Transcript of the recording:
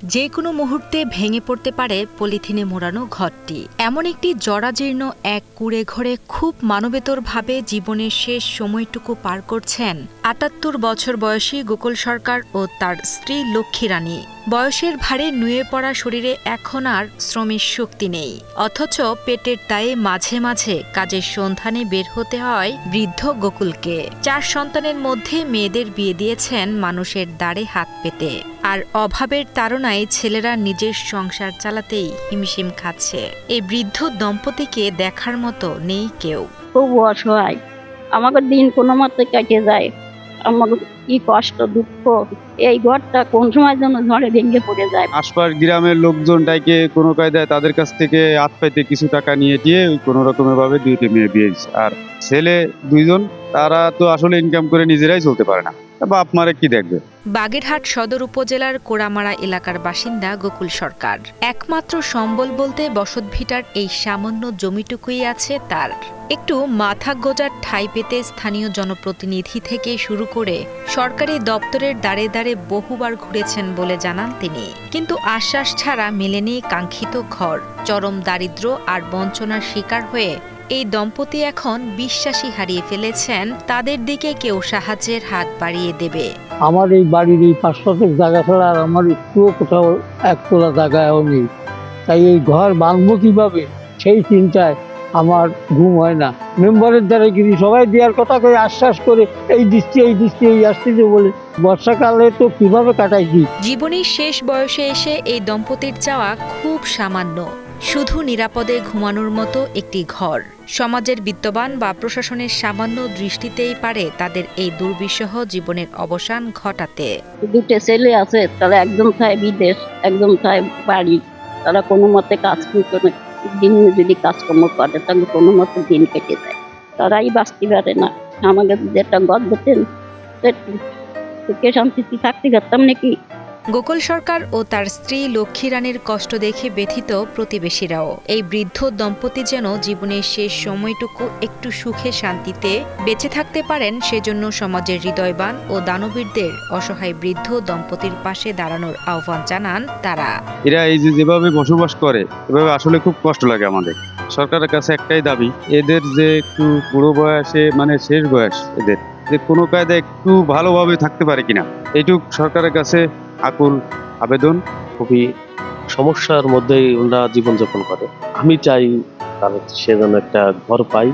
যে কোনো মুহূর্তে ভেঙে পড়তে পারে পলিথিনে মোড়ানো ঘরটি। এমন একটি জরাজীর্ণ এক কুঁড়ে ঘরে খুব মানবেতরভাবে জীবনের শেষ সময়টুকু পার করছেন ৭৮ বছর বয়সী গোকুল সরকার ও তার স্ত্রী লক্ষ্মী রানী। বয়সের ভারে নুয়ে পড়া শরীরে এখন আর শ্রমের শক্তি নেই, অথচ পেটের দায়ে মাঝে মাঝে কাজের সন্ধানে বের হতে হয় বৃদ্ধ গোকুলকে। ৪ সন্তানের মধ্যে মেয়েদের বিয়ে দিয়েছেন মানুষের দাঁড়ে হাত পেতে, আর অভাবের তাড়নায় ছেলেরা নিজের সংসার চালাতেই হিমশিম খাচ্ছে। এই বৃদ্ধ দম্পতিকে দেখার মতো নেই কেউ। খুব অসহায়, আমাদের দিন কোনো মতে কেটে যায়। আমাদের কি কষ্ট দুঃখ, এই ঘরটা কোন সময় যেন ঝড়ে ভেঙে পড়ে যায়। আশপাশ গ্রামের লোকজনটাকে কোনো কায়দায় তাদের কাছ থেকে হাত পাইতে কিছু টাকা নিয়ে দিয়ে কোনো রকমের ভাবে দুইটা মেয়ে বিয়ে দিচ্ছে। আর ছেলে 2 জন, তারা তো আসলে ইনকাম করে নিজেরাই চলতে পারে না, বাপ মারে কি দেখবে। বাগেরহাট সদর উপজেলার কোড়ামারা এলাকার বাসিন্দা গোকুল সরকার। একমাত্র সম্বল বলতে বসতভিটার এই সামান্য জমিটুকুই আছে তার। একটু মাথা গোজার ঠাঁই পেতে স্থানীয় জনপ্রতিনিধি থেকে শুরু করে সরকারি দপ্তরের দ্বারে দ্বারে বহুবার ঘুরেছেন বলে জানান তিনি, কিন্তু আশ্বাস ছাড়া মেলেনি কাঙ্ক্ষিত ঘর। চরম দারিদ্র্য আর বঞ্চনার শিকার হয়ে এই দম্পতি এখন বিশ্বাসই হারিয়ে ফেলেছেন তাদের দিকে কেউ সাহায্যের হাত বাড়িয়ে দেবে। আমার এই বাড়ির এই 5 শতক জায়গা ছাড়া আর আমার একটুও কোথাও 1 তোলা জায়গাও নেই, তাই এই ঘর ভাঙবো কিভাবে সেই চিন্তায় আমার ঘুম হয় না। মেম্বারের দ্বারা কিন্তু সবাই দেওয়ার কথা করে আশ্বাস করে এই দৃষ্টি এই আসতেছে বলে বর্ষাকালে তো কিভাবে কাটাইছি। জীবনের শেষ বয়সে এসে এই দম্পতির চাওয়া খুব সামান্য, শুধু নিরাপদে ঘুমানোর মতো একটি ঘর। সমাজের বিত্তবান বা প্রশাসনের সামান্য দৃষ্টিতেই পারে তাদের এই দুর্বিষহ জীবনের অবসান ঘটাতে। 2টে ছেলে আছে, তারা একজন থাকে বিদেশ, একজন থাকে বাড়ি। তারা কোনো মতে কাজ করে, দিন যদি কাজকর্ম করে তাহলে কোনো মতে দিন কেটে যায়, তারাই বাঁচতে পারে না। আমাদের যেটা ঘর দিতেন সুখে শান্তিতে থাকতে পারতাম নাকি। গোকুল সরকার ও তার স্ত্রী লক্ষ্মী রানীর কষ্ট দেখে ব্যথিত প্রতিবেশীরাও। এই বৃদ্ধ দম্পতি যেন জীবনের শেষ সময়টুকু একটু সুখে শান্তিতে বেঁচে থাকতে পারেন, সেজন্য সমাজের হৃদয়বান ও দানবীরদের অসহায় বৃদ্ধ দম্পতির পাশে দাঁড়ানোর আহ্বান জানান তারা। এরা এই যেভাবে বসবাস করে, এভাবে আসলে খুব কষ্ট লাগে আমাদের। সরকারের কাছে একটাই দাবি, এদের যে একটু বুড়ো বয়সে মানে শেষ বয়স, এদের যে কোনো কায়দায় একটু ভালোভাবে থাকতে পারে কিনা, এইটুক সরকারের কাছে আকুল আবেদন। খুবই সমস্যার মধ্যেই ওরা জীবনযাপন করে। আমি চাই তার সে যেন একটা ঘর পাই।